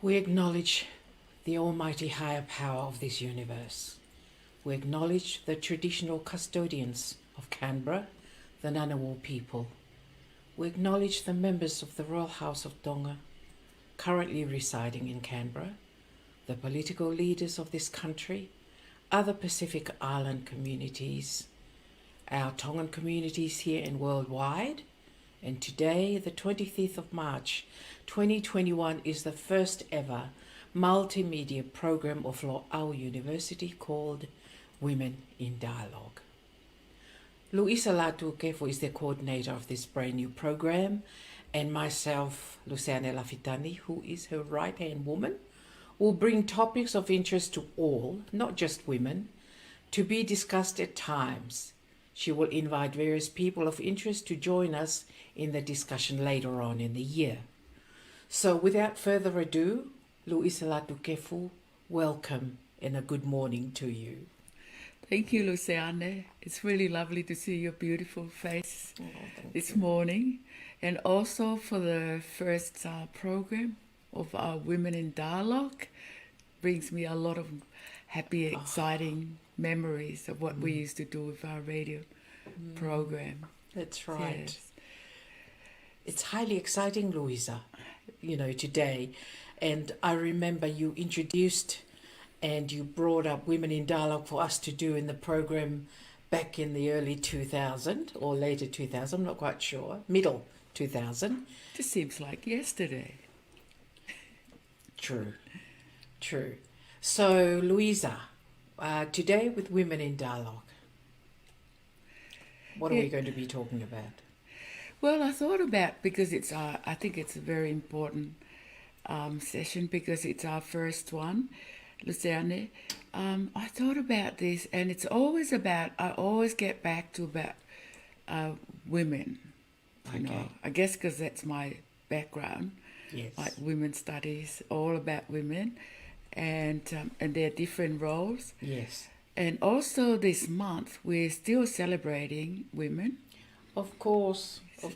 We acknowledge the almighty higher power of this universe. We acknowledge the traditional custodians of Canberra, the Ngunnawal people. We acknowledge the members of the Royal House of Tonga, currently residing in Canberra, the political leaders of this country, other Pacific Island communities, our Tongan communities here and worldwide. And today, the 25th of March, 2021, is the first ever multimedia program of Lo'au University called Women in Dialogue. Luisa Latukefu is the coordinator of this brand new program, and myself, Luciane Lafitani, who is her right-hand woman, will bring topics of interest to all, not just women, to be discussed at times. She will invite various people of interest to join us in the discussion later on in the year. So without further ado, Luisa Latukefu, welcome and a good morning to you. Thank you, Luciane. It's really lovely to see your beautiful face this morning. And also for the first program of our Women in Dialogue. Brings me a lot of happy, exciting memories of what we used to do with our radio program. That's right. Yes. It's highly exciting, Louisa, today. And I remember you introduced and you brought up Women in Dialogue for us to do in the program back in the early 2000 or later 2000, I'm not quite sure, middle 2000. Just seems like yesterday. True. So, Louisa, today with Women in Dialogue, what are we going to be talking about? Well, I thought about, because I think it's a very important session because it's our first one, Luciane. I thought about this, and it's always about, I always get back to about women. Okay. I guess because that's my background. Yes. Like women's studies, all about women, and their different roles. Yes. And also this month, we're still celebrating women. Of course. So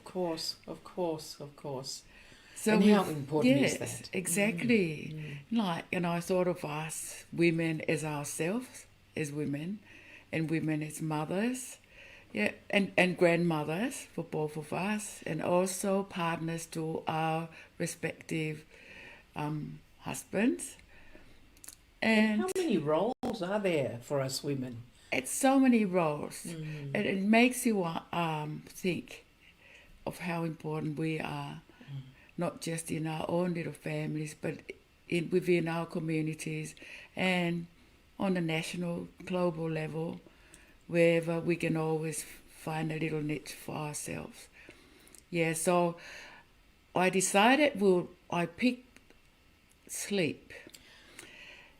and how important is that? Exactly. And I thought of us, women as ourselves, as women, and women as mothers, and grandmothers for both of us, and also partners to our respective husbands. And how many roles are there for us women? It's so many roles, and it makes you think of how important we are, not just in our own little families, but within our communities and on a national, global level, wherever we can always find a little niche for ourselves. Yeah, so I decided I picked sleep.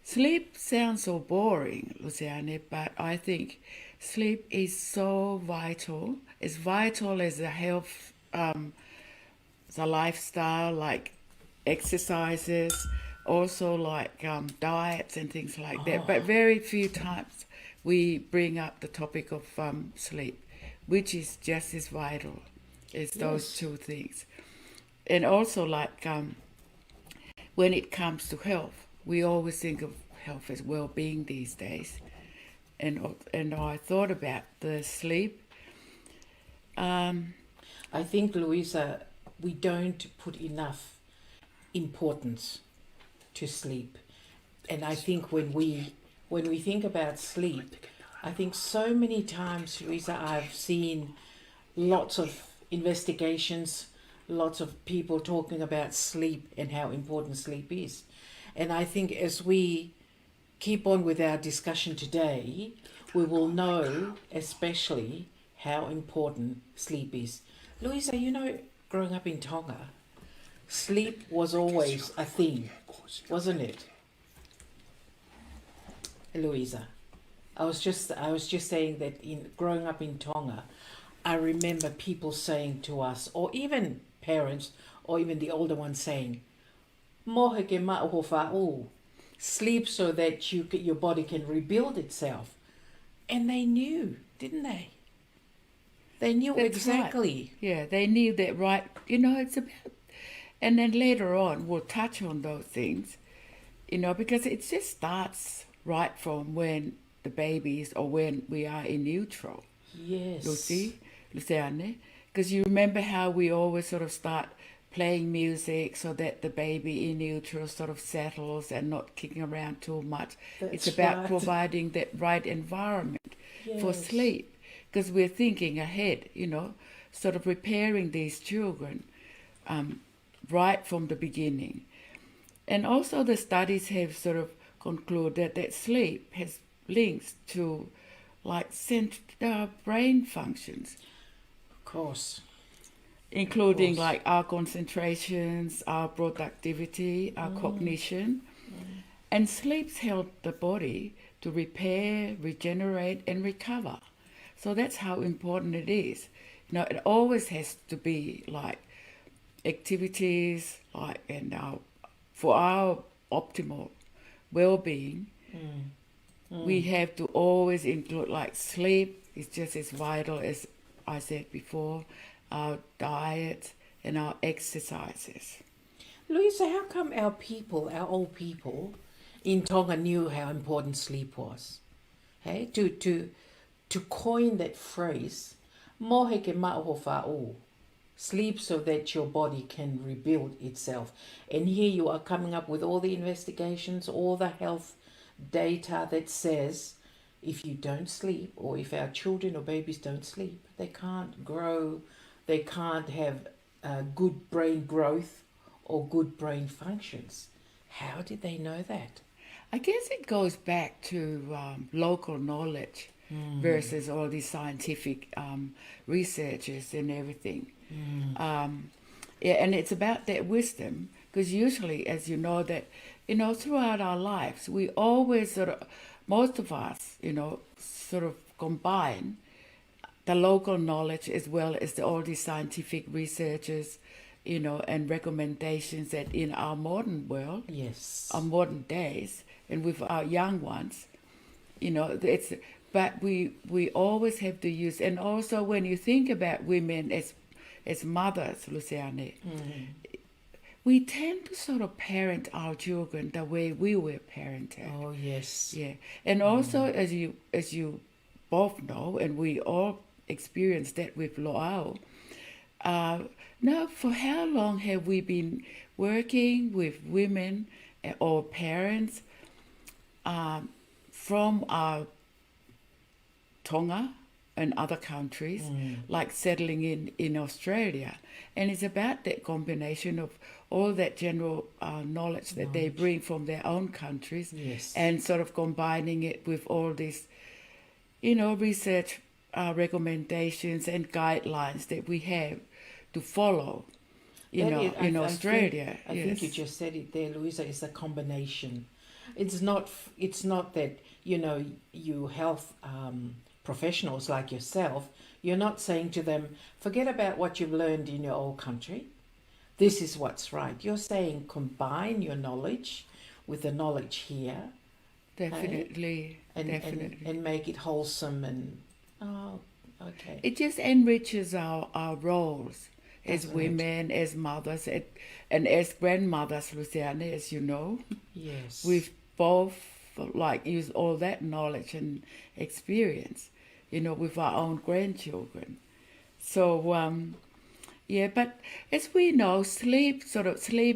Sleep sounds so boring, Luciane, but I think sleep is so vital. It's vital as a health, as a lifestyle, like exercises, also like diets and things like that. But very few times we bring up the topic of sleep, which is just as vital as those two things. And also like when it comes to health, we always think of health as well-being these days. And I thought about the sleep. I think, Louisa, we don't put enough importance to sleep. And I think when we think about sleep, I think so many times, Louisa, I've seen lots of investigations, lots of people talking about sleep and how important sleep is. And I think as we keep on with our discussion today, we will know especially how important sleep is. Louisa, growing up in Tonga, sleep was always a thing, wasn't it? Louisa, I was just saying that in growing up in Tonga, I remember people saying to us, or even parents, or even the older ones saying, "Mohe ke ma'uho fa'u," sleep so that your body can rebuild itself. And they knew, didn't they? They knew That's exactly. Right. Yeah, they knew that, right. It's about And then later on, we'll touch on those things, because it just starts right from when the babies or when we are in utero, Yes. Luciane. Because you remember how we always sort of start playing music so that the baby in utero sort of settles and not kicking around too much. It's That's about right. providing that right environment for Yes. sleep, because we're thinking ahead, sort of preparing these children right from the beginning. And also the studies have sort of concluded that sleep has links to like brain functions, Of course. including course. like our concentrations, our productivity, our cognition. And sleeps help the body to repair, regenerate, and recover. So that's how important it is. It always has to be like activities, like for our optimal well-being. We have to always include like sleep is just as vital as I said before, our diet and our exercises. Louisa, how come our old people in Tonga knew how important sleep was? Hey, to coin that phrase, mohe ke ma'oho wha'o, sleep so that your body can rebuild itself. And here you are coming up with all the investigations, all the health data that says if you don't sleep, or if our children or babies don't sleep, they can't grow, they can't have good brain growth or good brain functions. How did they know that? I guess it goes back to local knowledge versus all these scientific researches and everything. Yeah, and it's about that wisdom, because usually, as you know, throughout our lives, we always most of us, sort of combine the local knowledge as well as all these scientific researches, and recommendations that in our modern world, Yes. our modern days, and with our young ones, but we always have to use, and also when you think about women as mothers, Luciane, we tend to sort of parent our children the way we were parented. Oh yes. Yeah, and also as you both know, and we all experienced that with Lo'au. Now, for how long have we been working with women or parents from our Tonga and other countries, like settling in Australia? And it's about that combination of all that general knowledge that they bring from their own countries, Yes. and sort of combining it with all these, research recommendations and guidelines that we have to follow, That is- I- in I Australia. I think you just said it there, Louisa. It's a combination. It's not. It's not that you health professionals like yourself. You're not saying to them, forget about what you've learned in your old country. This is what's right. You're saying combine your knowledge with the knowledge here, Definitely, and definitely. and make it wholesome and okay. It just enriches our roles as Doesn't it? women, as mothers, and as grandmothers, Luciana, as you know. Yes. We've both used all that knowledge and experience, with our own grandchildren. So, yeah, but as we know, sleep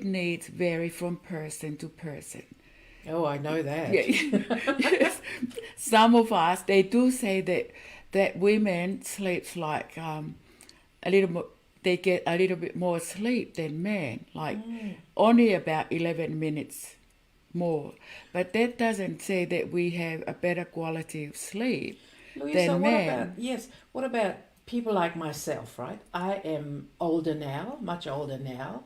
needs vary from person to person. Oh, I know that. Yeah. Yes. Some of us, they do say that women sleep like a little more. They get a little bit more sleep than men, like only about 11 minutes more. But that doesn't say that we have a better quality of sleep Louisa, than what men. about what about people like myself, right? I am older now, much older now,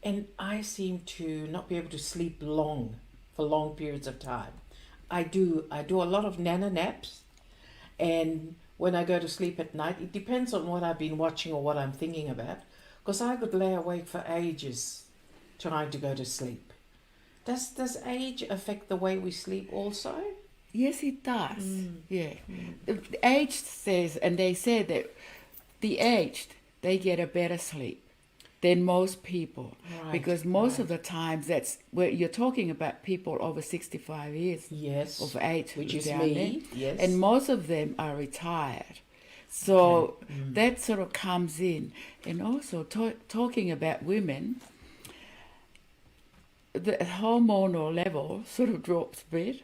and I seem to not be able to sleep for long periods of time. I do a lot of nana naps, and when I go to sleep at night, it depends on what I've been watching or what I'm thinking about, because I could lay awake for ages trying to go to sleep. Does age affect the way we sleep also? Yes, it does. Yeah. The age says, and they say that the aged, they get a better sleep. than most people. Right, Because most of right. the times that's where you're talking about people over 65 years Yes. of age, Which who's is down there, me. Yes. and most of them are retired. So Okay. that sort of comes in. And also talking about women, the hormonal level sort of drops a bit,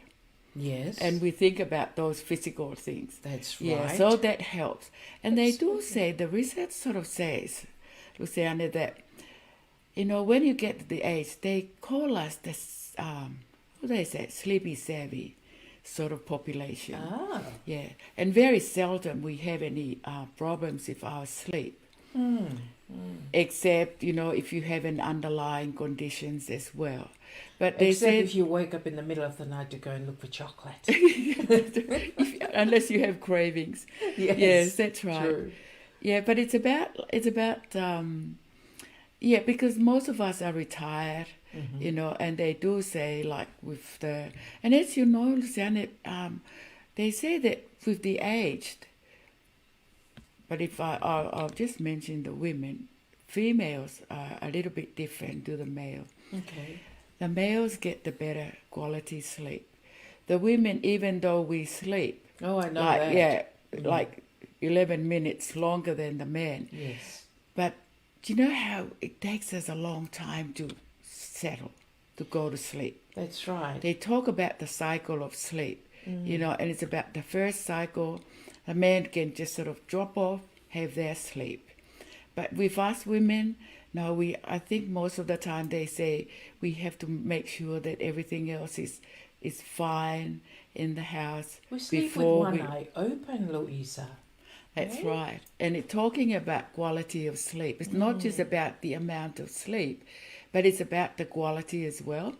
Yes. and we think about those physical things. That's Yeah, right. so that helps. And they do Absolutely. say, the research sort of says, Luciana, that, you know, when you get to the age, they call us this, what do they say, sleepy savvy sort of population. Ah. Yeah, and very seldom we have any problems with our sleep, except, you know, if you have an underlying conditions as well. But they Except said, if you wake up in the middle of the night to go and look for chocolate. unless you have cravings. Yes, that's right. True. Yeah, but it's about yeah, because most of us are retired, you know, and they do say, like, with the, and as you know, Luciana, they say that with the aged, but if I'll just mention the women, females are a little bit different to the male. Okay. The males get the better quality sleep. The women, even though we sleep, Oh, I know like, that. yeah, like 11 minutes longer than the man, Yes. but do you know how it takes us a long time to settle, to go to sleep? That's right. They talk about the cycle of sleep, you know, and it's about the first cycle. A man can just sort of drop off, have their sleep. But with us women, no, I think most of the time they say we have to make sure that everything else is fine in the house We sleep before with we. one eye open, Louisa. That's Yeah. right. And talking about quality of sleep, it's not just about the amount of sleep, but it's about the quality as well.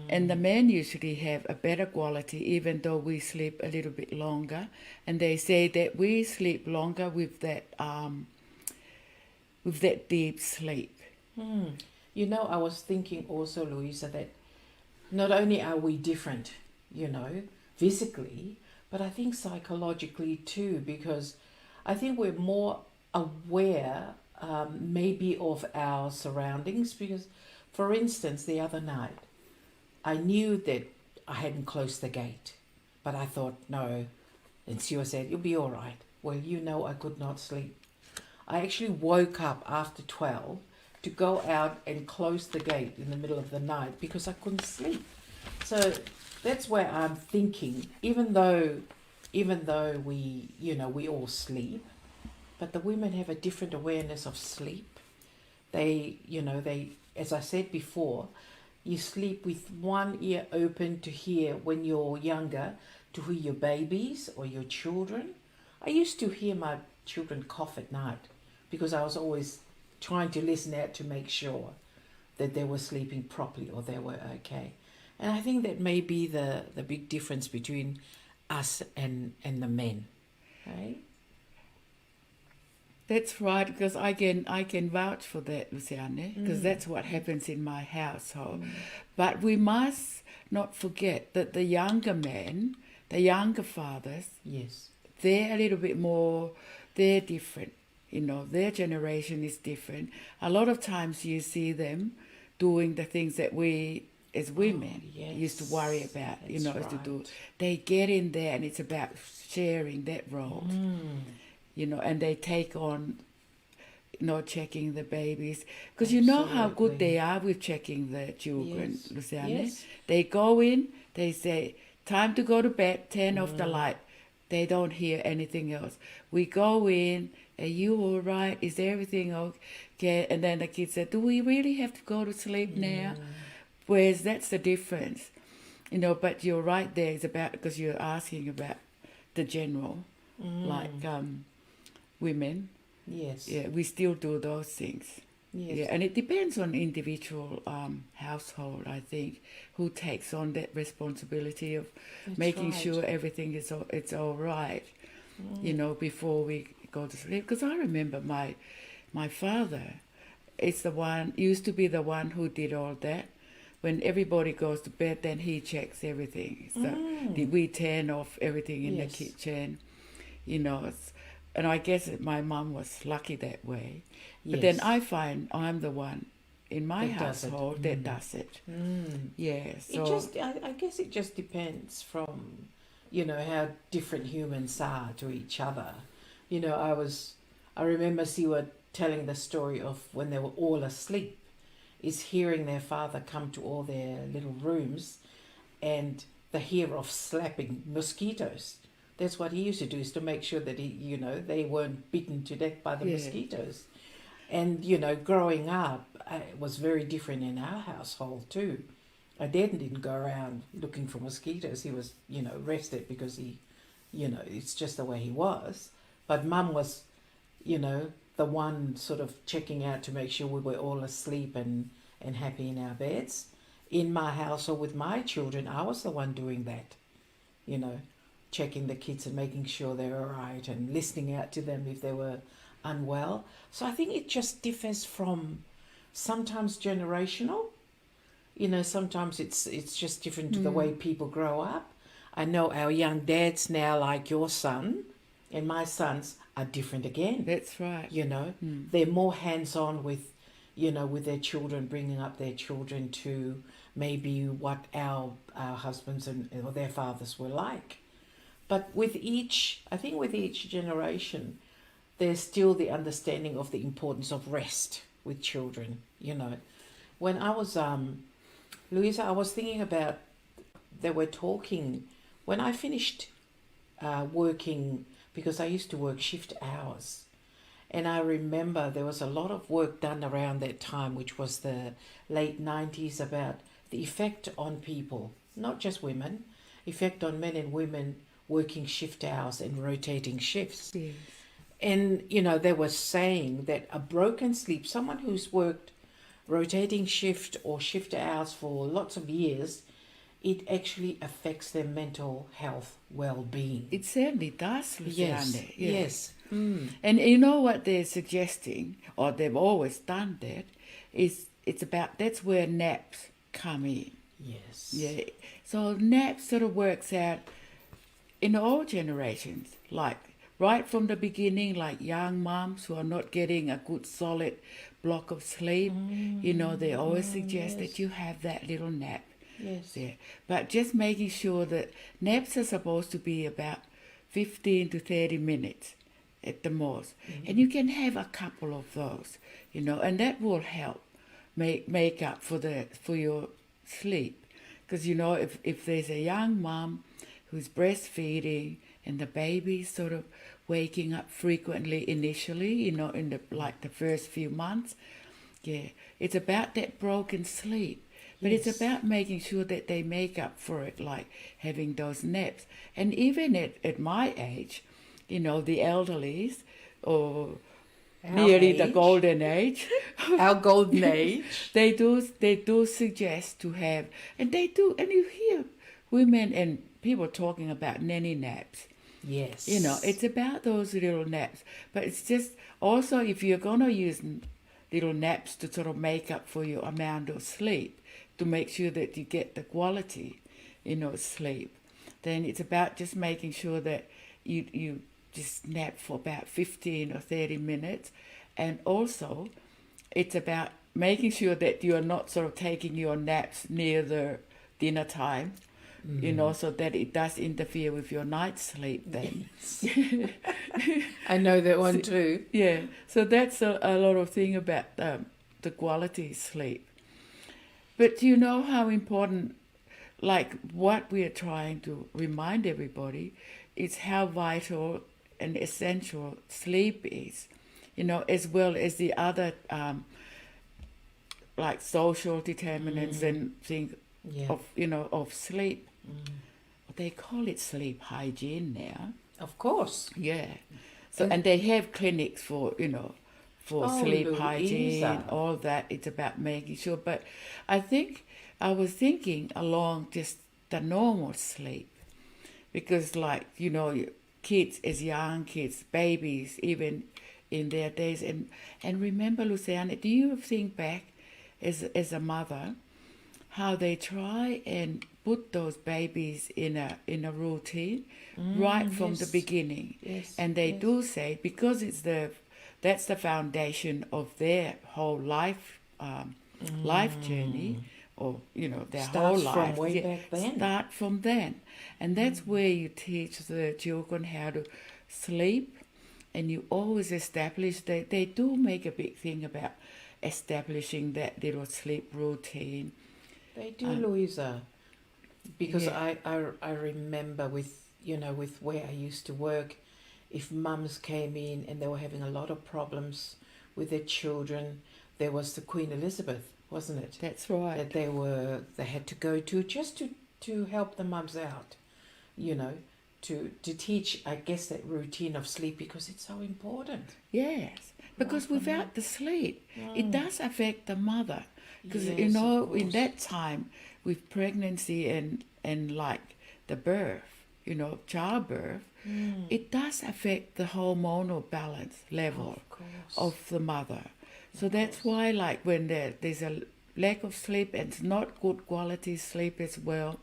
And the men usually have a better quality, even though we sleep a little bit longer. And they say that we sleep longer with that deep sleep. You know, I was thinking also, Louisa, that not only are we different, you know, physically, but I think psychologically too, because I think we're more aware, maybe, of our surroundings. Because, for instance, the other night, I knew that I hadn't closed the gate, but I thought, no. And Sue said, you'll be all right. Well, you know, I could not sleep. I actually woke up after 12 to go out and close the gate in the middle of the night because I couldn't sleep. So that's where I'm thinking, even though we, you know, we all sleep, but the women have a different awareness of sleep. They, you know, as I said before, you sleep with one ear open to hear when you're younger, to hear your babies or your children. I used to hear my children cough at night because I was always trying to listen out to make sure that they were sleeping properly or they were okay. And I think that may be the big difference between us and the men. Right? That's right, because I can vouch for that, Luciane, because that's what happens in my household. But we must not forget that the younger men, the younger fathers, Yes. they're a little bit more, they're different. You know, their generation is different. A lot of times you see them doing the things that we as women used to worry about, you know, That's to do. right. They get in there and it's about sharing that role, you know, and they take on, you know, checking the babies. Because you know how good Absolutely. they are with checking the children, Yes. Luciane. Yes. They go in, they say, time to go to bed, turn off the light. They don't hear anything else. We go in, are you all right? Is everything okay? And then the kids said, do we really have to go to sleep now? Whereas that's the difference. You know, but you're right there. It's about, because you're asking about the general, like women. Yes. Yeah, we still do those things. Yes. Yeah, and it depends on individual household, I think, who takes on that responsibility of That's making right. sure everything is it's all right, you know, before we go to sleep. Because I remember my father used to be the one who did all that. When everybody goes to bed, then he checks everything. So did we turn off everything in Yes. the kitchen? You know, and I guess that my mum was lucky that way. But Yes. then I find I'm the one in my That does it. household that does it. Yeah, so It just, I guess it just depends from, how different humans are to each other. I remember Siwa telling the story of when they were all asleep, is hearing their father come to all their little rooms and the hear of slapping mosquitoes. That's what he used to do, is to make sure that they weren't bitten to death by the Yeah. mosquitoes. And, growing up, it was very different in our household too. Our dad didn't go around looking for mosquitoes. He was, rested because it's just the way he was. But mum was, the one sort of checking out to make sure we were all asleep and happy in our beds. In my house or with my children, I was the one doing that, checking the kids and making sure they were all right and listening out to them if they were unwell. So I think it just differs from sometimes generational. Sometimes it's just different to the way people grow up. I know our young dads now, like your son and my sons, are different again. that's right. They're more hands-on with, with their children, bringing up their children to maybe what our husbands or their fathers were like. But with each generation, there's still the understanding of the importance of rest with children. When I was Louisa, I was thinking about, they were talking when I finished working, because I used to work shift hours. And I remember there was a lot of work done around that time, which was the late 90s, about the effect on people, not just women, effect on men and women working shift hours and rotating shifts. Yes. And, they were saying that a broken sleep, someone who's worked rotating shift or shift hours for lots of years, it actually affects their mental health well-being. It certainly does, Yes, Luciana. Yeah. yes. And you know what they're suggesting, or they've always done that, is that's where naps come in. Yes. Yeah. So naps sort of works out in all generations, like right from the beginning, like young moms who are not getting a good solid block of sleep, they always suggest that you have that little nap. Yes. Yeah. But just making sure that naps are supposed to be about 15 to 30 minutes at the most. And you can have a couple of those, and that will help make up for your sleep. Because, if there's a young mom who's breastfeeding and the baby's sort of waking up frequently initially, in the first few months, it's about that broken sleep. But Yes. it's about making sure that they make up for it, like having those naps. And even at my age, the elderlies, or Our nearly the age. golden age, Our golden age. they do suggest to have, and they do, and you hear women and people talking about nanny naps. Yes. It's about those little naps. But it's just also, if you're going to use little naps to sort of make up for your amount of sleep, to make sure that you get the quality, sleep, then it's about just making sure that you just nap for about 15 or 30 minutes. And also, it's about making sure that you're not sort of taking your naps near the dinner time, so that it does interfere with your night's sleep then. I know that one too. Yeah, so that's a lot of thing about the quality sleep. But you know how important, like what we are trying to remind everybody, is how vital and essential sleep is, as well as the other like social determinants and things of sleep. They call it sleep hygiene now. Of course. Yeah. So and they have clinics for sleep hygiene, Louisa. all that. It's about making sure. But I think I was thinking along just the normal sleep, because kids as young kids, babies, even in their days, and remember, Luciana, do you think back as a mother how they try and put those babies in a routine right from the yes. beginning. Yes, And they yes. do say, because that's the foundation of their whole life journey, or their whole Starts from life. way Yeah, back then. start from then, and that's where you teach the children how to sleep, and you always establish that they do make a big thing about establishing that little sleep routine. They do, Louisa. Because Yeah, I remember with where I used to work, if mums came in and they were having a lot of problems with their children, there was the Queen Elizabeth, wasn't it? that's right. That they had to go to just to help the mums out, you know, to teach, I guess, that routine of sleep, because it's so important. Yes, because Right, the without the sleep, it Mm. does affect the mother. Because Yes, of in course. that time with pregnancy and like the birth, childbirth, it does affect the hormonal balance level Of course. of the mother. So that's why, like, when there's a lack of sleep and it's not good quality sleep as well,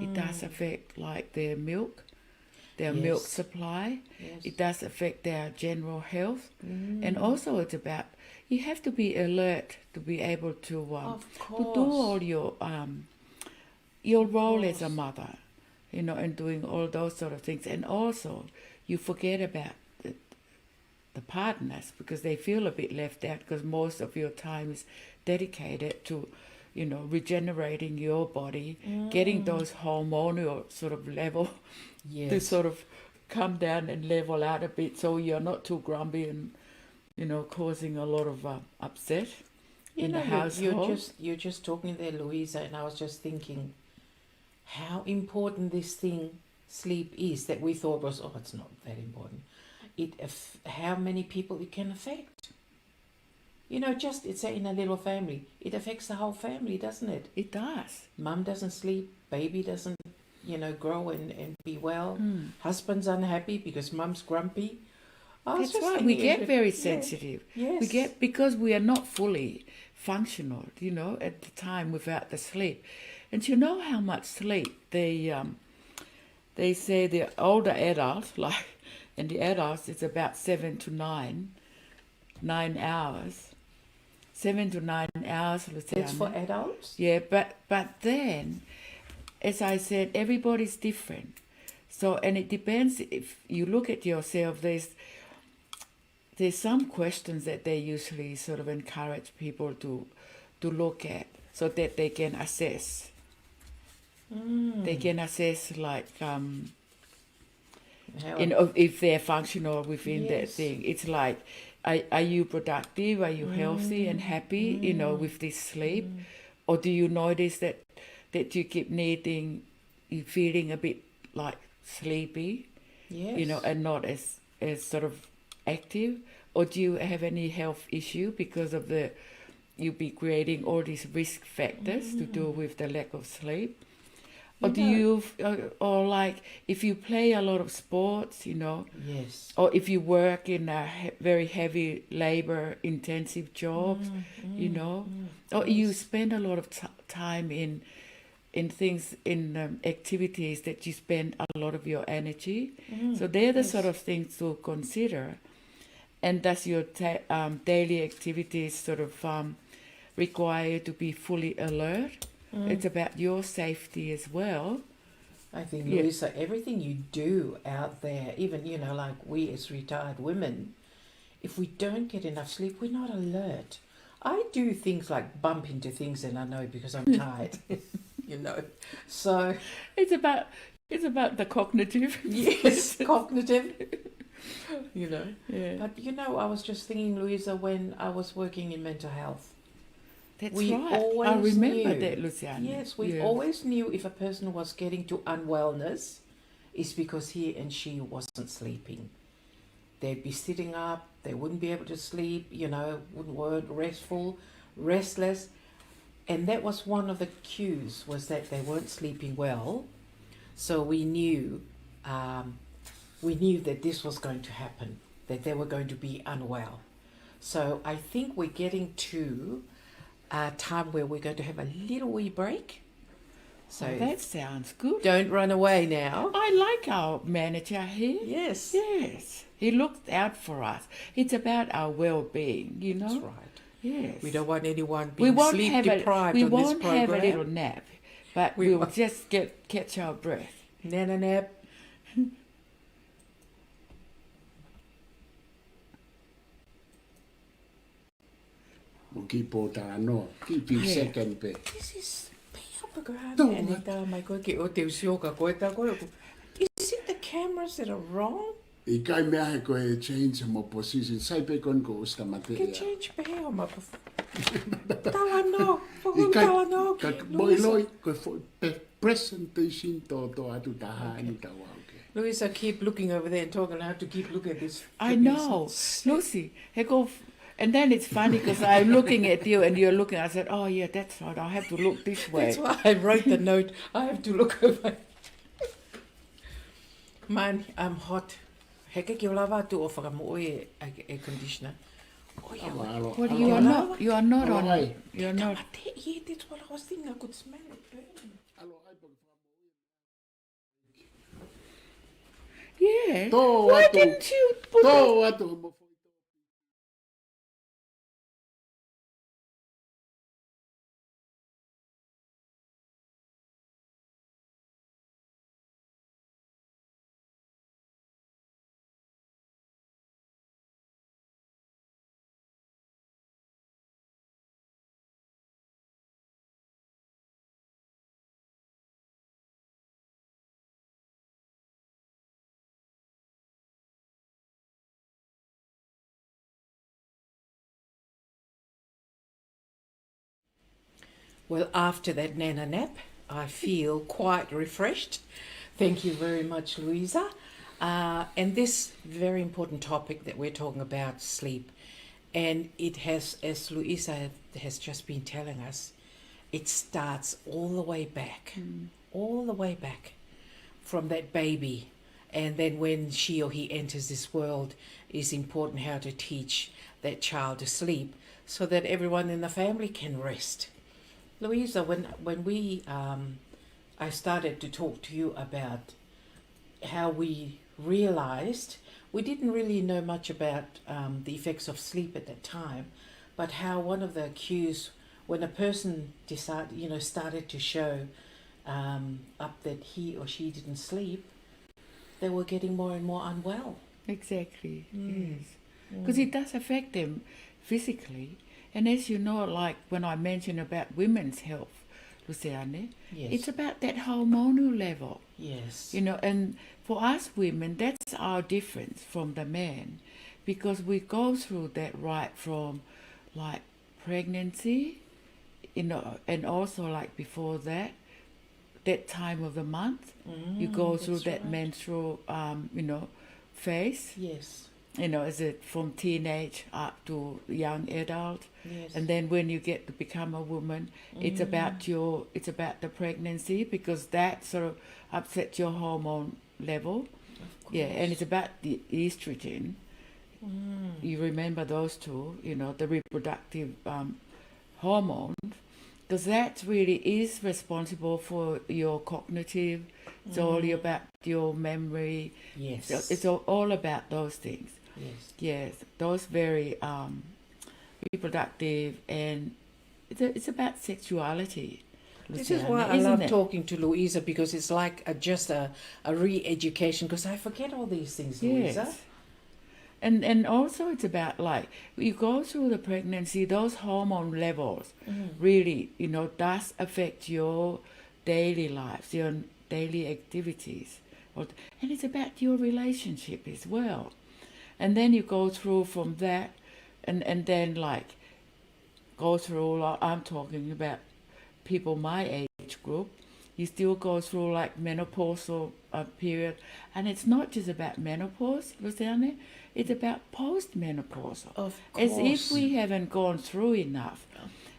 it does affect like their milk Yes. supply. Yes. It does affect their general health, and also it's about, you have to be alert to be able to Of to do course. all your role as a course. mother, and doing all those sort of things, and also you forget about the partners, because they feel a bit left out, because most of your time is dedicated to regenerating your body, getting those hormonal sort of level to Yes. sort of come down and level out a bit, so you're not too grumpy and causing a lot of upset in the You're household. you're just talking there, Louisa, and I was just thinking how important this thing sleep is, that we thought was, oh, it's not that important. How many people it can affect. Just it's in a little family, it affects the whole family, doesn't it? It does. Mum doesn't sleep, baby doesn't, grow and be well. Mm. Husband's unhappy because mum's grumpy. I was That's just right. We thinking, get very yeah, sensitive. yes, We get, because we are not fully functional, at the time without the sleep. And you know how much sleep they say the older adults, like, and the adults, it's about 7 to 9 hours. 7 to 9 hours, it's for Luciana. adults. Yeah, but then, as I said, everybody's different. So, and it depends, if you look at yourself, there's some questions that they usually sort of encourage people to look at, so that they can assess. They can assess, like, How, if they're functional within that yes. thing. It's like, are you productive? Are you healthy and happy? With this sleep, or do you notice that you keep you feeling a bit like sleepy, Yes. and not as sort of active, or do you have any health issue because of you be creating all these risk factors to do with the lack of sleep? Or do you, or like, if you play a lot of sports, Yes. or if you work in a very heavy labor intensive job, or you Yes. spend a lot of time in things, in activities that you spend a lot of your energy. So they're the sort Yes. of things to consider. And does your daily activities sort of require you to be fully alert? It's about your safety as well. I think, Yeah. Louisa, everything you do out there, even, like we as retired women, if we don't get enough sleep, we're not alert. I do things like bump into things, and I know because I'm tired, So, It's about the cognitive. yes, cognitive, Yeah. But, I was just thinking, Louisa, when I was working in mental health, That's we right. I always remember knew. that, Luciana. Yes, we Yeah. always knew if a person was getting to unwellness, it's because he and she wasn't sleeping. They'd be sitting up, they wouldn't be able to sleep, weren't restful, restless. And that was one of the cues, was that they weren't sleeping well. So we knew that this was going to happen, that they were going to be unwell. So I think we're getting to time where we're going to have a little wee break. So Oh, that sounds good. don't run away now. I like our manager here. Yes. Yes. He looks out for us. It's about our well-being, you know? That's right. Yes. We don't want anyone We being won't sleep have deprived we on this won't program. have a little nap, but We we'll won't. just catch our breath. Nana nap. Mo ki pōtara no, ki pi Yeah. second pe. This is pia program. No, And ita mai koe ki o te usioka koe tā koe. Is it the cameras that are wrong? I kai mea he koe change mo position, sai pe kon ko usta mate Ke ia. change pe heo ma pa. Tawa no. I Whakong kai, tawa no. ka moi loi, koe presentation to atu taha ni tawa ke. Louisa, keep looking over there and talking. I have to keep looking at this. I know. Lucy, and then it's funny because I'm looking at you and you're looking. I said, oh, yeah, that's right. I have to look this way. That's why I wrote the note. I have to look over. Man, I'm hot. Heke ki o lava atu o whakamoe e conditioner. Oh, yeah. Awa, alo, Well, alo, you are alo, not. You are not alo, on. ai. You're not. Yeah, that's what I was thinking. I could smell it burning. Alo, ai, pa- Yeah. Tō Why atu. didn't you put that? Tō atu mo Well, after that Nana nap, I feel quite refreshed. Thank you very much, Louisa. And this very important topic that we're talking about, sleep, and it has, as Louisa has just been telling us, it starts all the way back, from that baby. And then when she or he enters this world, it's important how to teach that child to sleep so that everyone in the family can rest. Louisa, when we I started to talk to you about how we realized we didn't really know much about the effects of sleep at that time, but how one of the cues when a person started to show up that he or she didn't sleep, they were getting more and more unwell. Exactly. Yes. Because it does affect them physically. And as you know, like when I mentioned about women's health, Luciane, Yes. it's about that hormonal level. Yes. You know, and for us women, that's our difference from the men, because we go through that right from like pregnancy, you know, and also like before that time of the month, you go through that's that right. menstrual, phase, Yes. you know, is it from teenage up to young adult? Yes. And then when you get to become a woman, it's about the pregnancy, because that sort of upsets your hormone level. Yeah, and it's about the estrogen. You remember those two, you know, the reproductive hormones, because that really is responsible for your cognitive. It's all about your memory. Yes. So it's all about those things. Yes. Yes, those very reproductive, and it's about sexuality. This is Luciana, why I isn't love it? talking to Louisa, because it's like just a re-education, because I forget all these things, Louisa. Yes. And also it's about like you go through the pregnancy, those hormone levels really, you know, does affect your daily lives, your daily activities. And it's about your relationship as well. And then you go through from that and then like go through, I'm talking about people my age group, you still go through like menopausal period. And it's not just about menopause, Luciane, it's about post-menopausal. Of As if course. we haven't gone through enough.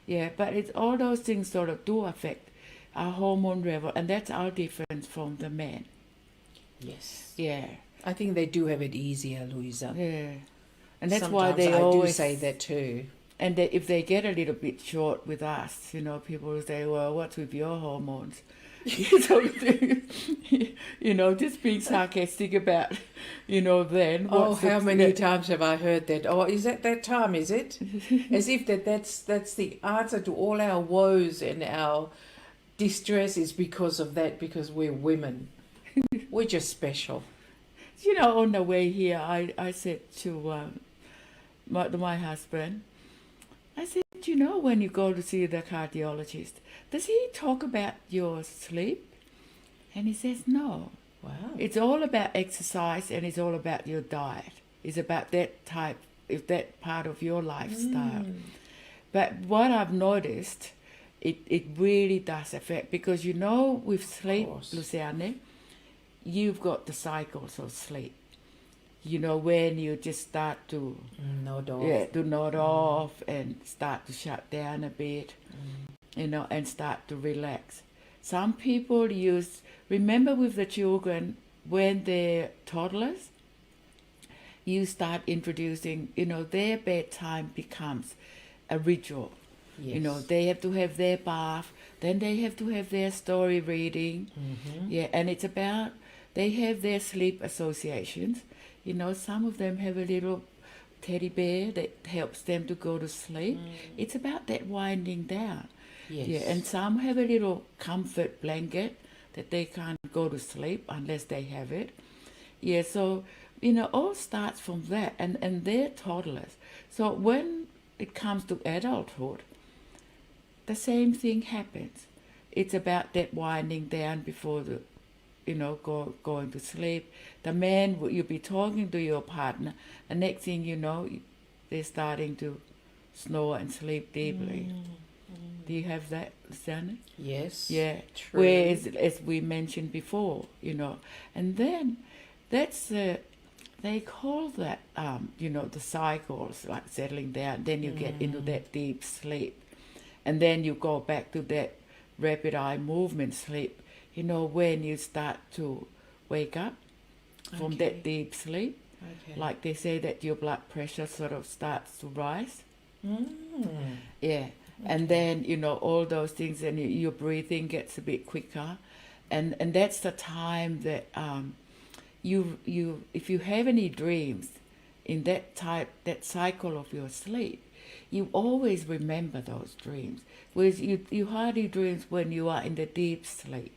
Yeah, but it's all those things sort of do affect our hormone level, and that's our difference from the men. Yes. Yeah, I think they do have it easier, Louisa. yeah. And that's why Sometimes they I always do say that too. And that if they get a little bit short with us, people will say, well, what's with your hormones? So, just being sarcastic about, then. Oh, how many times have I heard that? Oh, is that time, is it? As if that's the answer to all our woes and our distress is because of that, because we're women. We're just special. On the way here, I said to my husband, I said, when you go to see the cardiologist, does he talk about your sleep? And he says, no. Wow. It's all about exercise and it's all about your diet. It's about that part of your lifestyle. But what I've noticed, it really does affect, because with sleep, Luciane, you've got the cycles of sleep. When you just start to nod off. Yeah, to nod off and start to shut down a bit, and start to relax. Some people remember with the children, when they're toddlers, you start introducing, their bedtime becomes a ritual. Yes. They have to have their bath, then they have to have their story reading. Yeah, and it's about, they have their sleep associations. Some of them have a little teddy bear that helps them to go to sleep. It's about that winding down. Yes. Yeah, and some have a little comfort blanket that they can't go to sleep unless they have it. Yeah, so, all starts from that, and they're toddlers. So when it comes to adulthood, the same thing happens. It's about that winding down before the going to sleep. The man, you'll be talking to your partner, the next thing you know, they're starting to snore and sleep deeply. Do you have that, Luciana? Yes. Yeah. True. Whereas, as we mentioned before, and then that's they call that, the cycles, like settling down. Then you get into that deep sleep, and then you go back to that rapid eye movement sleep. When you start to wake up from that deep sleep, like they say that your blood pressure sort of starts to rise. Yeah. And then, all those things, and your breathing gets a bit quicker. And that's the time that you if you have any dreams in that cycle of your sleep, you always remember those dreams. Whereas you hardly dreams when you are in the deep sleep.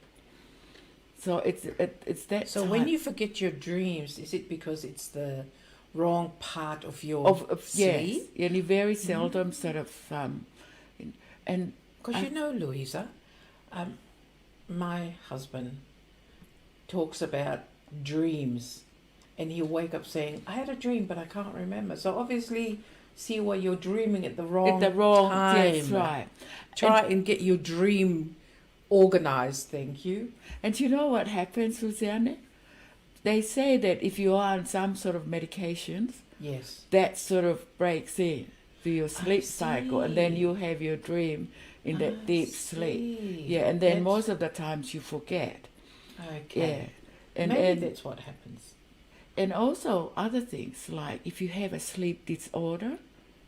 So it's that. So time. when you forget your dreams, is it because it's the wrong part of your sleep? Yes, and you very seldom sort of and Because Louisa, my husband talks about dreams, and he'll wake up saying, "I had a dream, but I can't remember." So obviously, see why you're dreaming at the wrong time. Yes, right. Try and get your dream organized. Thank you. And you know what happens, Luciane? They say that if you are on some sort of medications, Yes. that sort of breaks in to your sleep cycle, and then you have your dream in that deep sleep. Yeah, and then most of the times you forget. Okay. Yeah. And Maybe that's what happens. And also other things, like if you have a sleep disorder,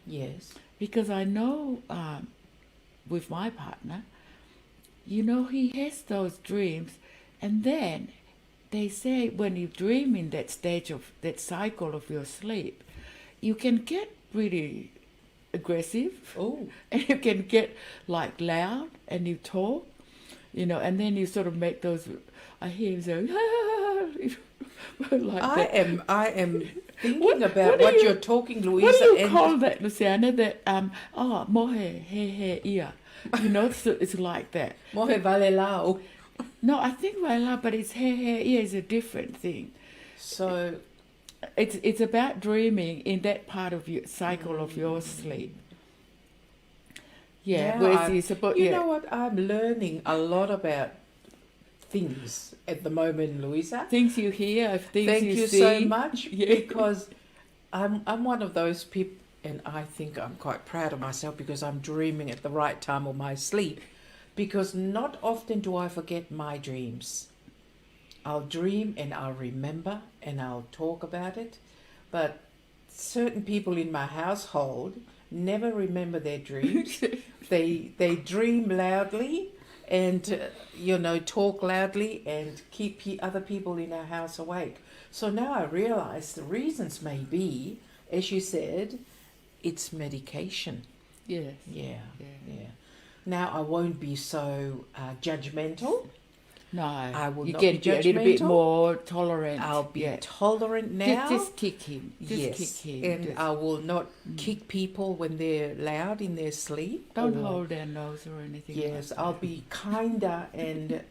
Yes. because I know with my partner, he has those dreams, and then they say when you dream in that stage of that cycle of your sleep, you can get pretty aggressive. Oh. And you can get like loud, and you talk, and then you sort of make those. I hear him say, like that. I am thinking about what you're talking, Louisa. What do you call that, Luciana? That mohe he ia. So it's like that. Mohe vale lao. No, I think Vaila, but it's he ia is a different thing. So it's about dreaming in that part of your cycle of your sleep. Yeah, whereas you're supposed. You know what? I'm learning a lot about things at the moment, Louisa. Things you hear, things Thank you see. so much. Yeah. Because I'm one of those people, and I think I'm quite proud of myself because I'm dreaming at the right time of my sleep. Because not often do I forget my dreams. I'll dream and I'll remember and I'll talk about it. But certain people in my household never remember their dreams. They dream loudly and, talk loudly and keep other people in our house awake. So now I realize the reasons may be, as you said, it's medication. Yes. Yeah. Yeah. Now I won't be so judgmental. No, I will you not get be a little bit judgmental. more tolerant. I'll be yeah. tolerant now. Just kick him. Just yes, kick him. and Just- I will not kick people when they're loud in their sleep. don't or- hold their nose or anything. Yes, like I'll that. be kinder and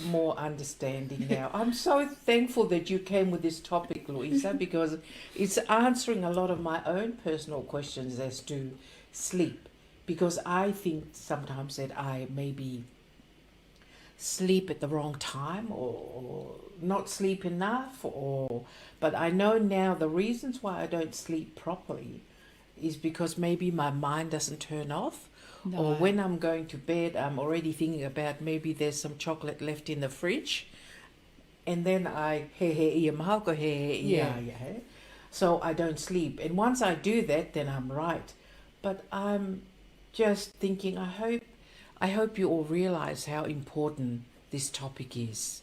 more understanding now. I'm so thankful that you came with this topic, Louisa, because it's answering a lot of my own personal questions as to sleep. Because I think sometimes that I maybe sleep at the wrong time or not sleep enough, but I know now the reasons why I don't sleep properly is because maybe my mind doesn't turn off. No. Or when I'm going to bed, I'm already thinking about maybe there's some chocolate left in the fridge. And then so I don't sleep. And once I do that, then I'm right. But I'm just thinking, I hope you all realize how important this topic is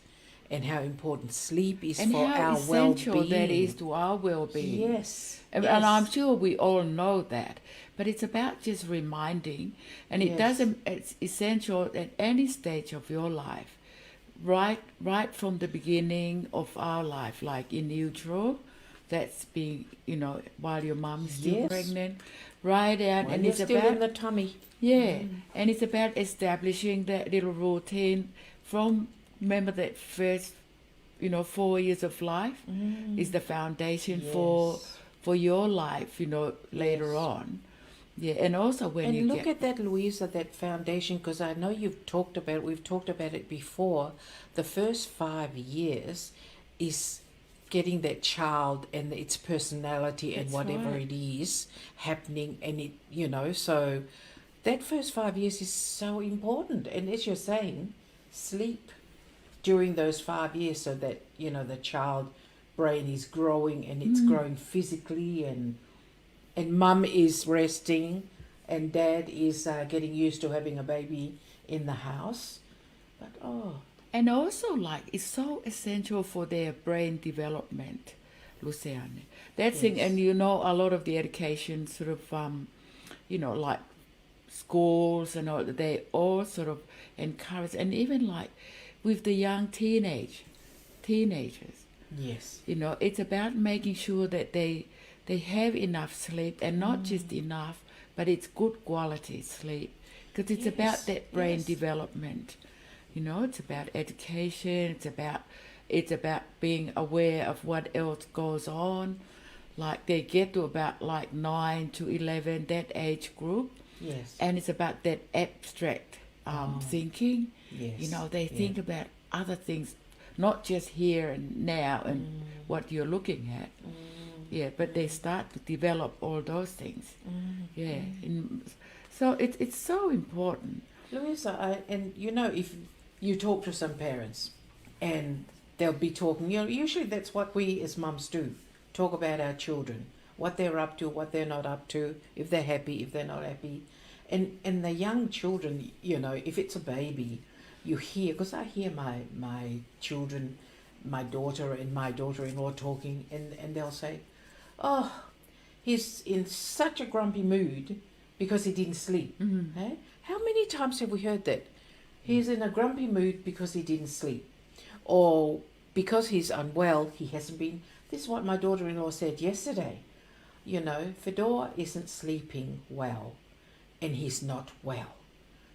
and how important sleep is and for how our essential well-being. that is to our well-being. Yes. And I'm sure we all know that. But it's about just reminding, and it Yes. doesn't. It's essential at any stage of your life, right from the beginning of our life, like in utero, that's being, while your mom is still Yes. pregnant, right out, When and you're it's still about in the tummy. yeah, and it's about establishing that little routine from remember that first, 4 years of life is the foundation for your life, later Yes. on. Yeah, and also when And you look get at that, Louisa, that foundation, because I know we've talked about it before. The first 5 years is getting that child and its personality and That's whatever right. it is happening, and so that first 5 years is so important. And as you're saying, sleep during those 5 years so that the child brain is growing and it's growing physically, and mum is resting and dad is getting used to having a baby in the house. But and also it's so essential for their brain development, Luciane. That thing, Yes. and a lot of the education sort of, like schools and all, they all sort of encourage, and even like with the young teenagers, yes, it's about making sure that they have enough sleep, and not just enough, but it's good quality sleep, because it's about Yes, that brain yes. development. It's about education. It's about being aware of what else goes on. Like they get to about 9 to 11, that age group, yes, and it's about that abstract thinking. yes. They think about other things, not just here and now and what you're looking at. Yeah, but they start to develop all those things. Yeah, so it's so important. Louisa, if you talk to some parents and they'll be talking, usually that's what we as mums do, talk about our children, what they're up to, what they're not up to, if they're happy, if they're not happy. And the young children, if it's a baby, you hear, because I hear my children, my daughter and my daughter-in-law talking, and they'll say, oh, he's in such a grumpy mood because he didn't sleep. Eh? How many times have we heard that? He's in a grumpy mood because he didn't sleep. Or because he's unwell, he hasn't been. This is what my daughter-in-law said yesterday. Fedor isn't sleeping well and he's not well.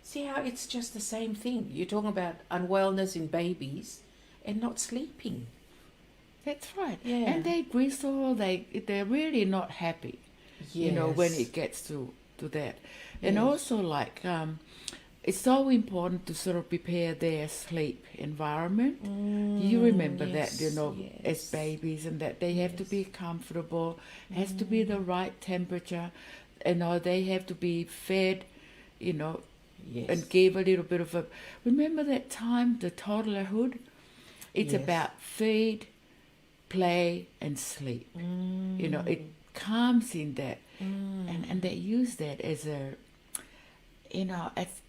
See how it's just the same thing. You're talking about unwellness in babies and not sleeping. That's right. Yeah. And they bristle. They're really not happy. When it gets to that. And Yes. also it's so important to sort of prepare their sleep environment. You remember yes, that, as yes. babies, and that they have to Yes. be comfortable, has to be the right temperature, they have to be fed, Yes. and give a little bit of a. Remember that time, the toddlerhood? It's Yes. about feed, play, and sleep. It calms in that, and they use that as a,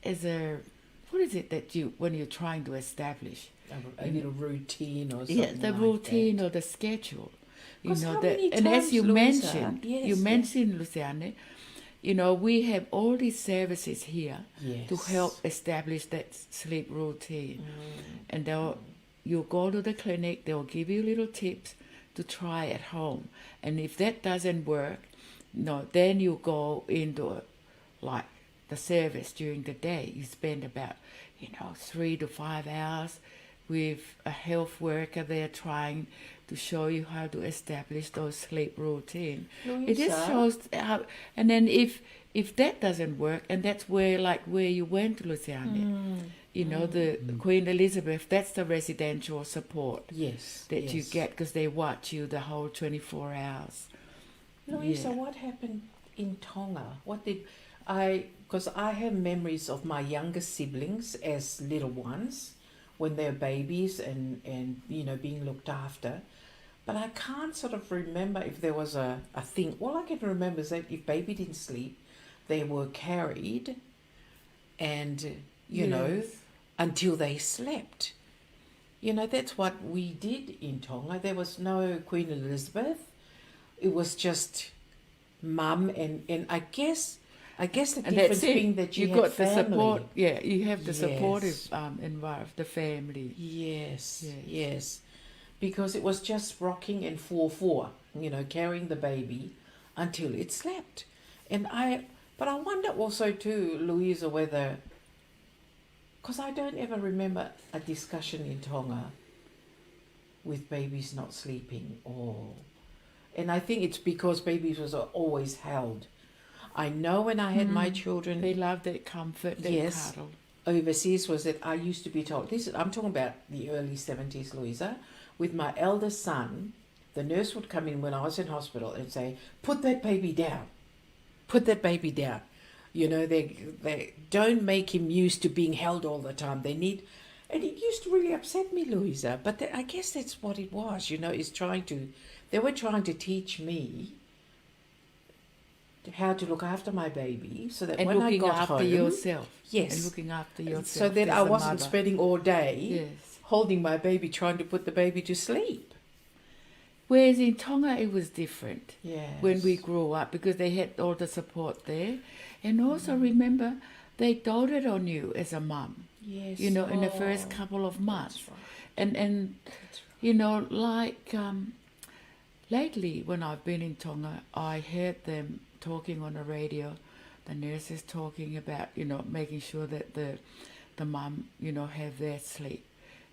as a, what is it that you when you're trying to establish? A little routine or something. Yeah, the like routine that. or the schedule. 'Cause how many And as times, you Louisa? mentioned, Yes, you yes. mentioned, Luciane, we have all these services here to Yes. help establish that sleep routine. And you go to the clinic, they'll give you little tips to try at home. And if that doesn't work, then you go into like the service during the day. You spend about 3 to 5 hours with a health worker there trying to show you how to establish those sleep routine. It just Louisa? shows how, and then if that doesn't work, and that's where you went to Luciane, the Queen Elizabeth, that's the residential support Yes. that you yes. get because they watch you the whole 24 hours. Louisa, Yeah. what happened in Tonga? What did I? Because I have memories of my younger siblings as little ones when they're babies and being looked after. But I can't sort of remember if there was a thing. All I can remember is that if baby didn't sleep, they were carried and, Yes. until they slept. That's what we did in Tonga. There was no Queen Elizabeth. It was just mum and I guess the And difference that's it. being that you had got family. the support. Yeah, you have the Yes. supportive environment, the family. Yes, Yes. yes. Because it was just rocking and 4-4, carrying the baby until it slept. But I wonder also too, Louisa, whether, because I don't ever remember a discussion in Tonga with babies not sleeping and I think it's because babies was always held. I know when I had my children They love that comfort, that Yes. cuddle. overseas was that I used to be told I'm talking about the early 70s, Louisa, with my eldest son. The nurse would come in when I was in hospital and say, put that baby down, they don't make him used to being held all the time. And it used to really upset me, Louisa, but I guess that's what it was, they were trying to teach me how to look after my baby so that And when I looking got after home, yourself. Yes. And looking after yourself. so that as I a wasn't mother. spending all day Yes. holding my baby, trying to put the baby to sleep. Whereas in Tonga it was different. Yes. When we grew up, because they had all the support there. And also remember, they doted on you as a mum, Yes. in the first couple of months. That's right. And lately when I've been in Tonga, I heard them talking on the radio, the nurses talking about, making sure that the mum, have their sleep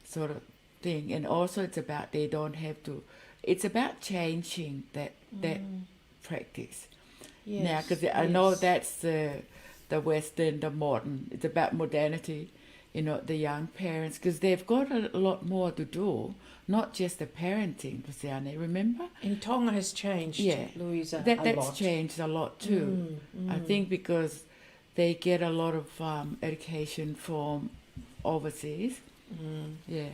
sort of thing. And also it's about they don't have to, it's about changing that practice. Yes. Now, because I know yes. that's the Western, the modern, it's about modernity, the young parents, because they've got a lot more to do, not just the parenting, Luciane, remember? And Tonga has changed, Yeah. Louisa, a That's lot. changed a lot too. I think because they get a lot of education from overseas. Yeah.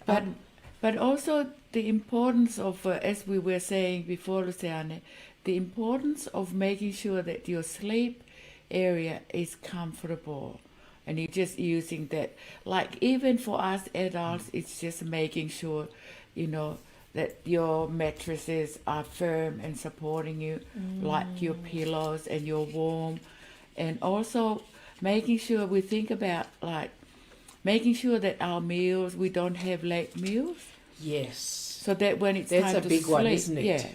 But also the importance of, as we were saying before, Luciane, the importance of making sure that your sleep area is comfortable. And you're just using that. Like even for us adults, it's just making sure, that your mattresses are firm and supporting you, like your pillows and you're warm. And also making sure we think about making sure that our meals, we don't have late meals. Yes. So that when it's That's time a to big sleep, one, isn't it? Yeah.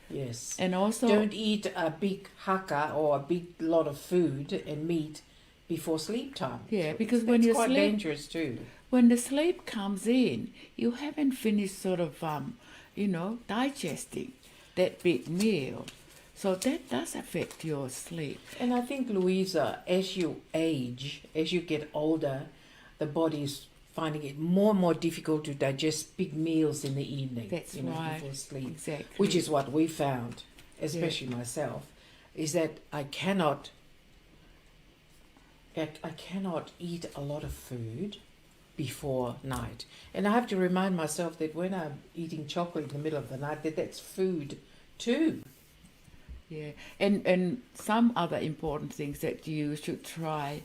Yes. And also Don't eat a big haka or a big lot of food and meat before sleep time. Yeah, because It's when you quite sleep, dangerous too. when the sleep comes in, you haven't finished sort of digesting that big meal. So that does affect your sleep. And I think, Louisa, as you age, as you get older, the body's finding it more and more difficult to digest big meals in the evening. That's right. Before sleep. Exactly. Which is what we found, especially myself, is that I cannot eat a lot of food before night. And I have to remind myself that when I'm eating chocolate in the middle of the night, that's food too. Yeah, and some other important things that you should try,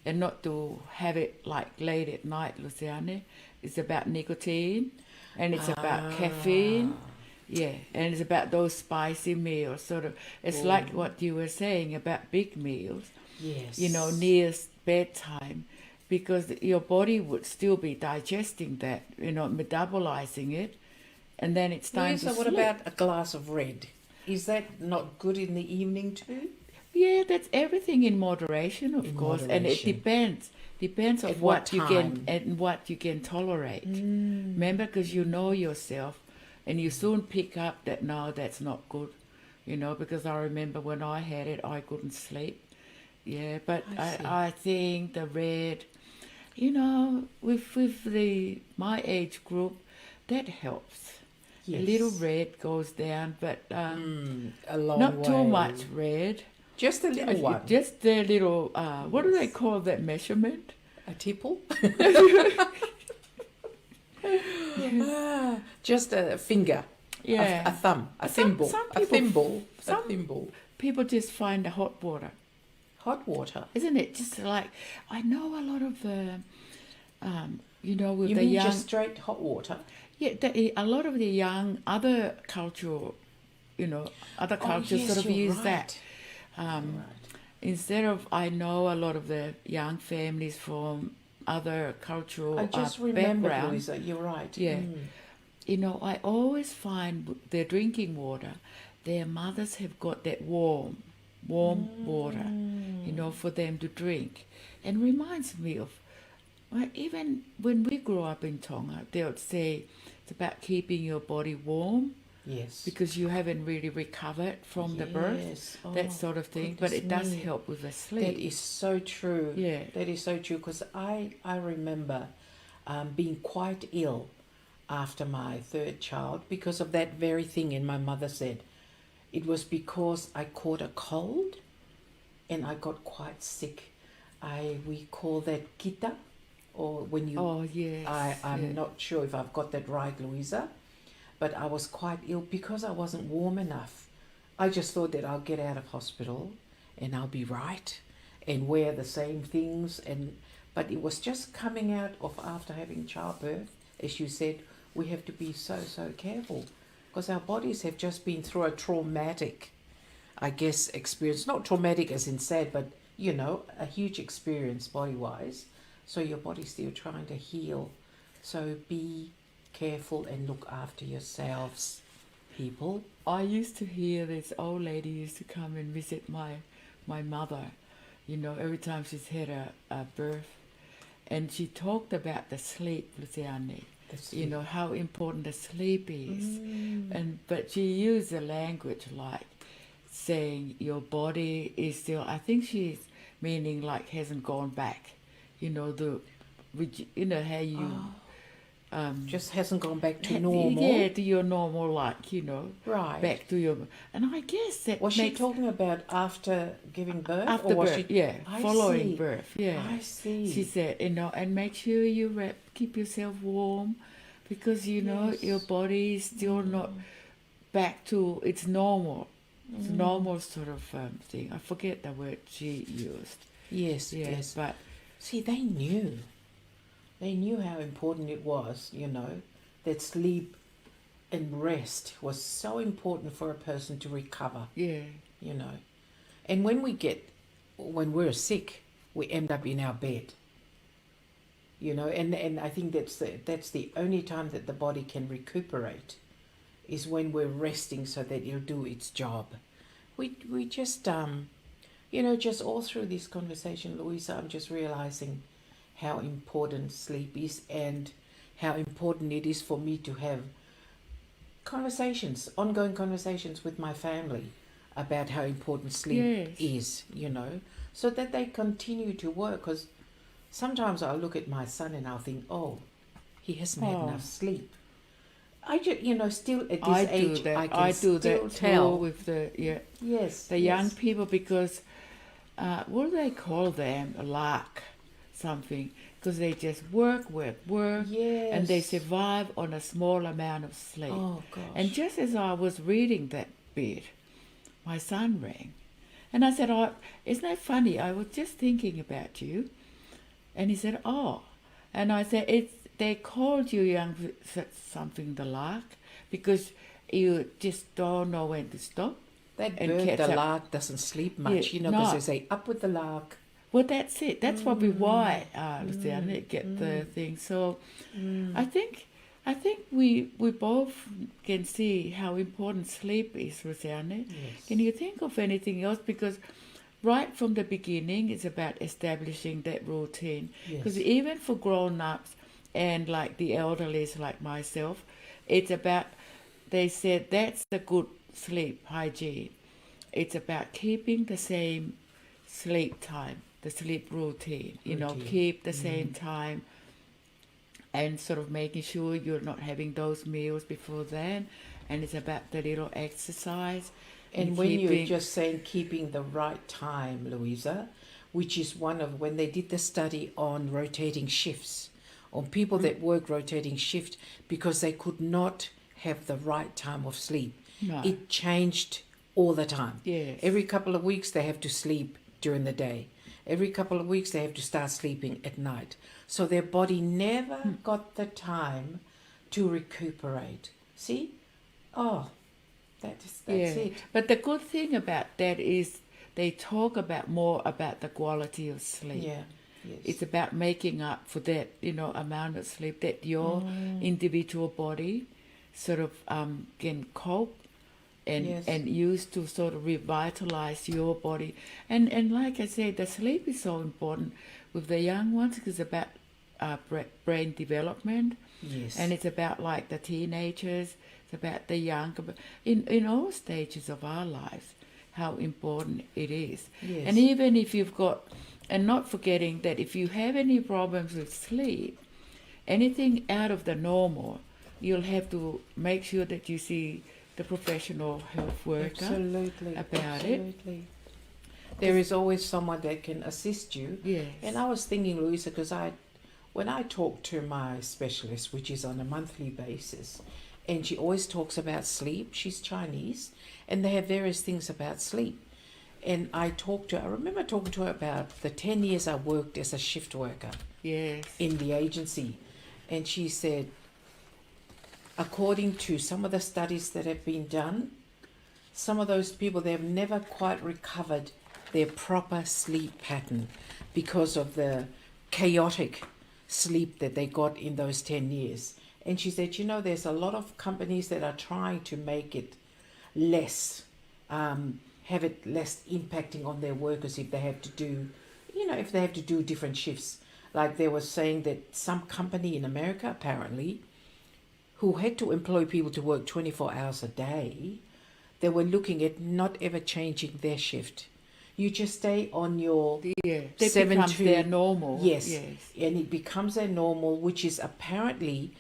and not to have it like late at night, Luciane, is about nicotine, and it's about caffeine. Yeah, and it's about those spicy meals. Sort of, it's like what you were saying about big meals. Yes. You know, near bedtime, because your body would still be digesting that. You know, metabolizing it, and then it's time Louisa, to what sleep. about a glass of red? Is that not good in the evening too? Yeah, that's everything in moderation, of In course, and it moderation. depends on At what what you can time? and what you can tolerate. Remember, because you know yourself, and you soon pick up that no, that's not good. You know, because I remember when I had it, I couldn't sleep. Yeah, but I see. I think the red, you know, with the my age group, that helps. A little Yes. red goes down, but A long not way. too much red. Just a little one. Just the little, what do they call that measurement? A tipple? Just a finger. Yeah. A thumb. A Some- thimble. some A people- thimble. some- A thimble. People just find the hot water, Hot water. isn't it? Just like, I know a lot of the, you know, with You the mean young, just straight hot water? yeah, a lot of the young, other cultural, you know, other cultures yes, sort of you're use right. that. Right. Instead of, I know a lot of the young families from other cultural I just remember, background. Louisa, you're right. Yeah. You know, I always find their drinking water, their mothers have got that warm water, you know, for them to drink. And reminds me of, well, even when we grew up in Tonga, they would say it's about keeping your body warm Yes. because you haven't really recovered from the birth, Yes. that Oh, sort of thing. But goodness it does me. help with the That sleep. is so true. Yeah. That is so true because I remember being quite ill after my third child because of that very thing. And my mother said it was because I caught a cold and I got quite sick. We call that kita, or when you. Oh, yes. I'm yeah. not sure if I've got that right, Louisa, but I was quite ill because I wasn't warm enough. I just thought that I'll get out of hospital and I'll be right and wear the same things, but it was just coming out of after having childbirth. As you said, we have to be so careful because our bodies have just been through a traumatic, I guess, experience. Not traumatic as in sad, but you know, a huge experience body-wise. So your body's still trying to heal. So be careful and look after yourselves, people. I used to hear this old lady used to come and visit my mother, you know, every time she's had a birth. And she talked about the sleep, Luciane, you know, how important the sleep is. But she used the language like saying your body is still, I think she's meaning like hasn't gone back, you know, you know, how you... Just hasn't gone back to Ha- normal. Yeah, to your normal, like, you know, Right. back to your... And I guess that Was she makes... talking about after giving birth? After or was birth, she... yeah, I following see. birth, yeah. I see. She said, you know, and make sure you keep yourself warm because, you know, your body is still not back to its normal. It's normal sort of thing. I forget the word she used. Yes, Yeah, yes. but See, they knew. They knew how important it was, you know, that sleep and rest was so important for a person to recover, yeah, you know. And when we're sick, we end up in our bed, you know, and I think that's the only time that the body can recuperate is when we're resting so that it'll do its job. We just, you know, just all through this conversation, Louisa, I'm just realizing how important sleep is and how important it is for me to have ongoing conversations with my family about how important sleep Yes. is, you know, so that they continue to work. Because sometimes I look at my son and I'll think, oh, he hasn't had Oh. enough sleep. I just, you know, still at this I do age, that. I can I do still that tell. too with the Yes, the young yes. people because what do they call them? Lark something because they just work, Yes. and they survive on a small amount of sleep. Oh gosh. And just as I was reading that bit, my son rang. And I said, oh, isn't that funny? I was just thinking about you. And he said, oh. And I said, they called you young something the lark because you just don't know when to stop. That And bird, catch the up. lark, doesn't sleep much, Yeah, because no. they say, up with the lark. Well, that's it. That's probably why, Luciana, get the thing. So I think we both can see how important sleep is, Luciana. Yes. Can you think of anything else? Because right from the beginning, it's about establishing that routine. Because Yes. even for grown-ups and like the elderly, like myself, it's about, they said that's the good sleep hygiene. It's about keeping the same sleep time, the sleep routine, Routine. keep the same time and sort of making sure you're not having those meals before then. And it's about the little exercise. And when you're keeping- just saying keeping the right time, Louisa, which is one of when they did the study on rotating shifts, on people that work rotating shift because they could not have the right time of sleep. No. It changed all the time. Yes. Every couple of weeks they have to sleep during the day. Every couple of weeks they have to start sleeping at night. So their body never got the time to recuperate. See? Oh, that's it. But the good thing about that is they talk about more about the quality of sleep. Yeah. Yes. It's about making up for that, amount of sleep that your individual body sort of can cope and Yes. and use to sort of revitalize your body. And like I said, the sleep is so important with the young ones because it's about brain development. Yes. And it's about like the teenagers, it's about the younger, in all stages of our lives, how important it is. Yes. And even if you've got, and not forgetting that if you have any problems with sleep, anything out of the normal, you'll have to make sure that you see the professional health worker Absolutely. about it. Absolutely. There is always someone that can assist you. Yes. And I was thinking, Louisa, because when I talk to my specialist, which is on a monthly basis, and she always talks about sleep, she's Chinese, and they have various things about sleep. And I remember talking to her about the 10 years I worked as a shift worker Yes. in the agency. And she said, according to some of the studies that have been done, some of those people, they've never quite recovered their proper sleep pattern because of the chaotic sleep that they got in those 10 years. And she said, there's a lot of companies that are trying to make it less, have it less impacting on their workers if they have to do, if they have to do different shifts. Like they were saying that some company in America, apparently, who had to employ people to work 24 hours a day, they were looking at not ever changing their shift. You just stay on your Yeah. That 7 becomes to their normal. Yes. Yes. And it becomes their normal, which is apparently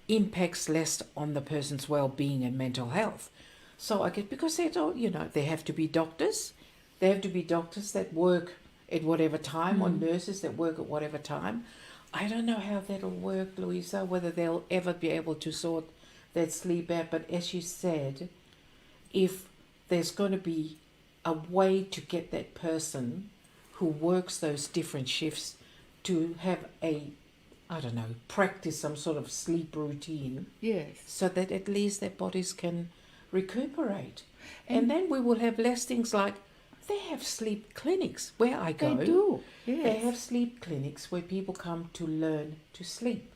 impacts less on the person's well-being and mental health. So I get, because they don't, they have to be doctors. They have to be doctors that work at whatever time, or nurses that work at whatever time. I don't know how that'll work, Louisa, whether they'll ever be able to sort that sleep out. But as you said, if there's going to be a way to get that person who works those different shifts to have practice some sort of sleep routine Yes. so that at least their bodies can recuperate. And then we will have less things like, they have sleep clinics where I go. They do. Yes. They have sleep clinics where people come to learn to sleep.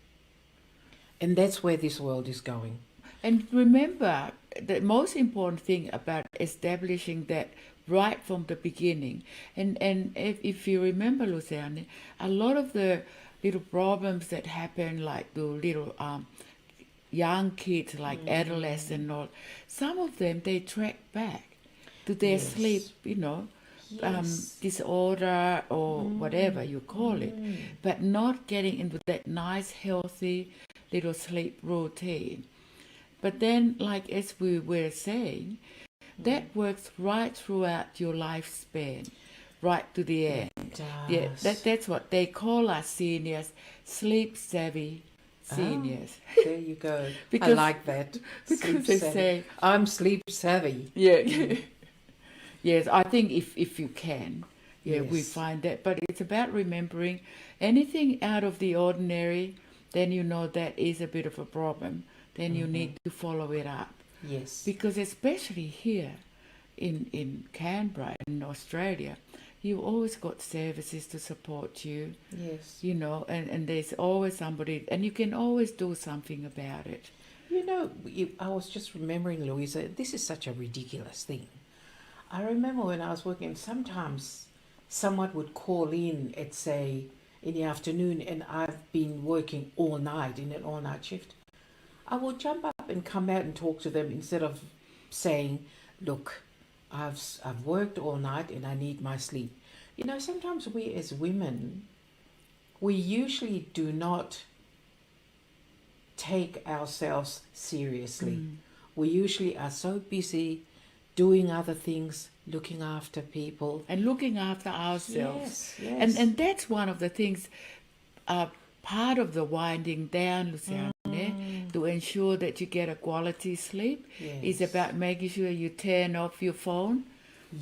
And that's where this world is going. And remember, the most important thing about establishing that right from the beginning, and if you remember, Luciana, a lot of the little problems that happen, like the little young kids, like adolescents and all, some of them, they track back to their Yes. sleep, Yes. disorder or whatever you call it, but not getting into that nice, healthy little sleep routine. But then, like as we were saying, that works right throughout your lifespan, right to the end. It Yeah, does. that's what they call us seniors, sleep savvy seniors. There you go. I Because- like that. because Sleep they savvy. say- I'm sleep savvy. Yeah. Yes, I think if you can, we Yes. find that. But it's about remembering anything out of the ordinary, then you know that is a bit of a problem. Then you need to follow it up. Yes. Because especially here in Canberra, in Australia, you've always got services to support you, Yes. you know, and there's always somebody, and you can always do something about it. You know, I was just remembering, Louisa, this is such a ridiculous thing. I remember when I was working, sometimes someone would call in at, say, in the afternoon, and I've been working all night in an all-night shift. I will jump up and come out and talk to them instead of saying, look, I've worked all night and I need my sleep. You know, sometimes we as women, we usually do not take ourselves seriously. We usually are so busy doing other things, looking after people. And looking after ourselves. Yes, yes. And that's one of the things, part of the winding down, Luciane, to ensure that you get a quality sleep is Yes. about making sure you turn off your phone,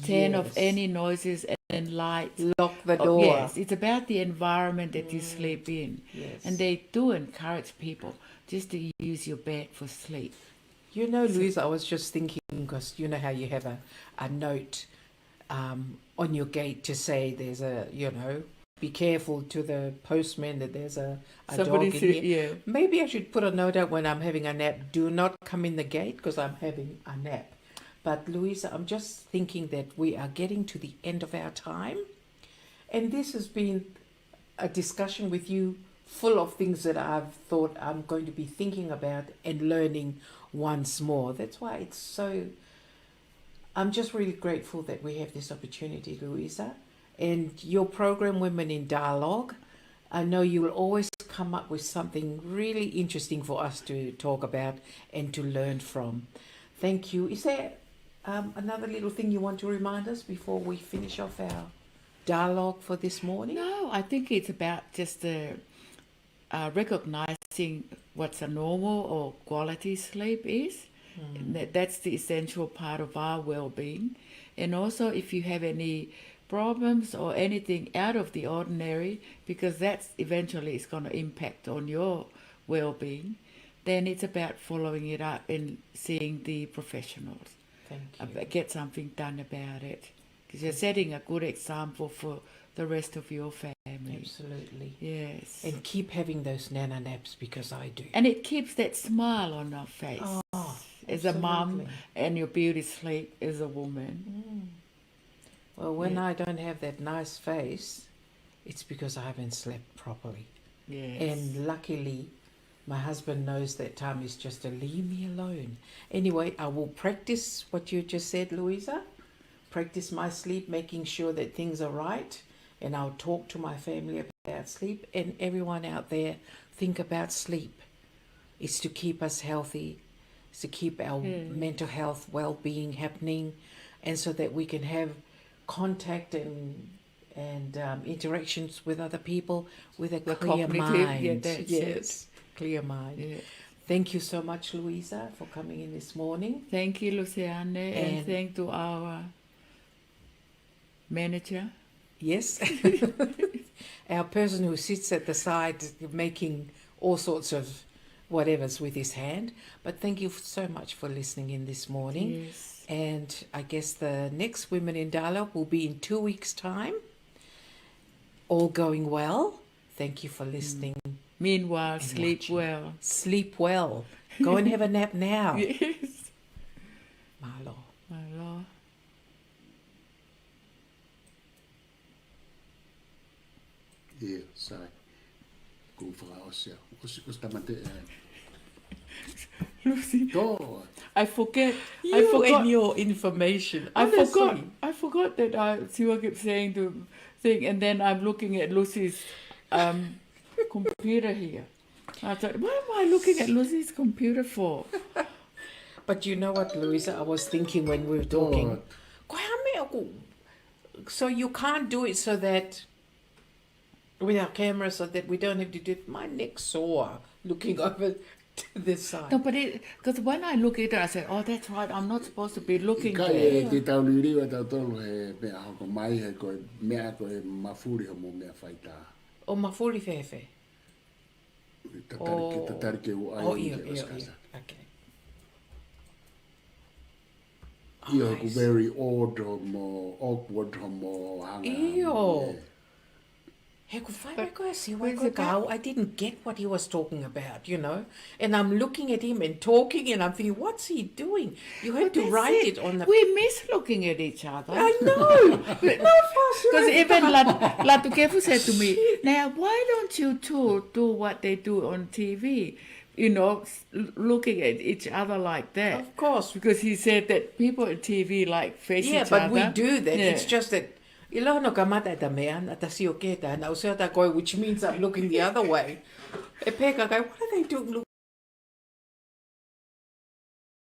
turn off Yes. any noises and lights. Lock the Oh, door. yes, it's about the environment that you sleep in. Yes. And they do encourage people just to use your bed for sleep. You know, Louisa, I was just thinking, because you know how you have a note on your gate to say there's a, you know, be careful to the postman that there's a Somebody dog in said, here. yeah. Maybe I should put a note out when I'm having a nap. Do not come in the gate because I'm having a nap. But Louisa, I'm just thinking that we are getting to the end of our time. And this has been a discussion with you full of things that I've thought I'm going to be thinking about and learning once more. That's why it's so... I'm just really grateful that we have this opportunity, Louisa. And your program, Women in Dialogue, I know you will always come up with something really interesting for us to talk about and to learn from. Thank you. Is there another little thing you want to remind us before we finish off our dialogue for this morning? No, I think it's about just recognizing what's a normal or quality sleep is. That's the essential part of our well-being. And also if you have any problems or anything out of the ordinary, because that's eventually is going to impact on your well-being, then it's about following it up and seeing the professionals. Thank you. Get something done about it. Because you're setting a good example for the rest of your family. Absolutely. Yes. And keep having those nana naps because I do. And it keeps that smile on our face. Oh, as a mum absolutely. and your beauty sleep as a woman. Well, when Yeah. I don't have that nice face, it's because I haven't slept properly. Yes. And luckily, my husband knows that time is just to leave me alone. Anyway, I will practice what you just said, Louisa. Practice my sleep, making sure that things are right. And I'll talk to my family about sleep. And everyone out there, think about sleep. It's to keep us healthy. It's to keep our mental health, well-being happening. And so that we can have contact and interactions with other people with a The clear cognitive, mind. yeah, that's yes, clear mind. Yeah. Thank you so much, Louisa, for coming in this morning. Thank you, Luciane, and And- thank to our manager. Yes, our person who sits at the side making all sorts of whatevers with his hand. But thank you so much for listening in this morning. Yes. And I guess the next Women in Dialogue will be in 2 weeks' time. All going well. Thank you for listening. Meanwhile, And sleep watching. well. Sleep well. Go and have a nap now. Yes. Marlo. My Lord. Ja, sai. God for os, ja. Os der man det er. Lucy, Då, I forget. I You forgot. and your information. I forgot. Honestly. I forgot that Siwa kept saying the thing, and then I'm looking at Lucy's computer here. I thought, what am I looking at Lucy's computer for? But you know what, Louisa? I was thinking when we were talking. So you can't do it so that with our camera, so that we don't have to do it. My neck's sore looking over to this side. No, but because when I look at it, I say, oh, that's right. I'm not supposed to be looking Ka there. e te tau liriwa tau tolu he mea hoko mai he koe mea koe mafuri ho mo mea whaita. O mafuri fefe. Ta tarike u ai Oh, i ia, te ia, waskasa. ia. Okay. Ia hoku very odd ho mo, awkward ho mo hanga. Iyo. He ko whai mai koe si wai where's koe the kau. I didn't get what he was talking about, you know. And I'm looking at him and talking and I'm thinking, what's he doing? You have to That's write it on the... We miss looking at each other. I know. No, Because even Latu Kefu said to me, now why don't you two do what they do on TV? You know, looking at each other like that. Of course. Because he said that people on TV like face Yeah, each but other. we do that. Yeah. It's just that ilo no kamata ta mea na ta si o keta na usea ta koe, which means I'm looking the other way. E peka kai, what are they doing?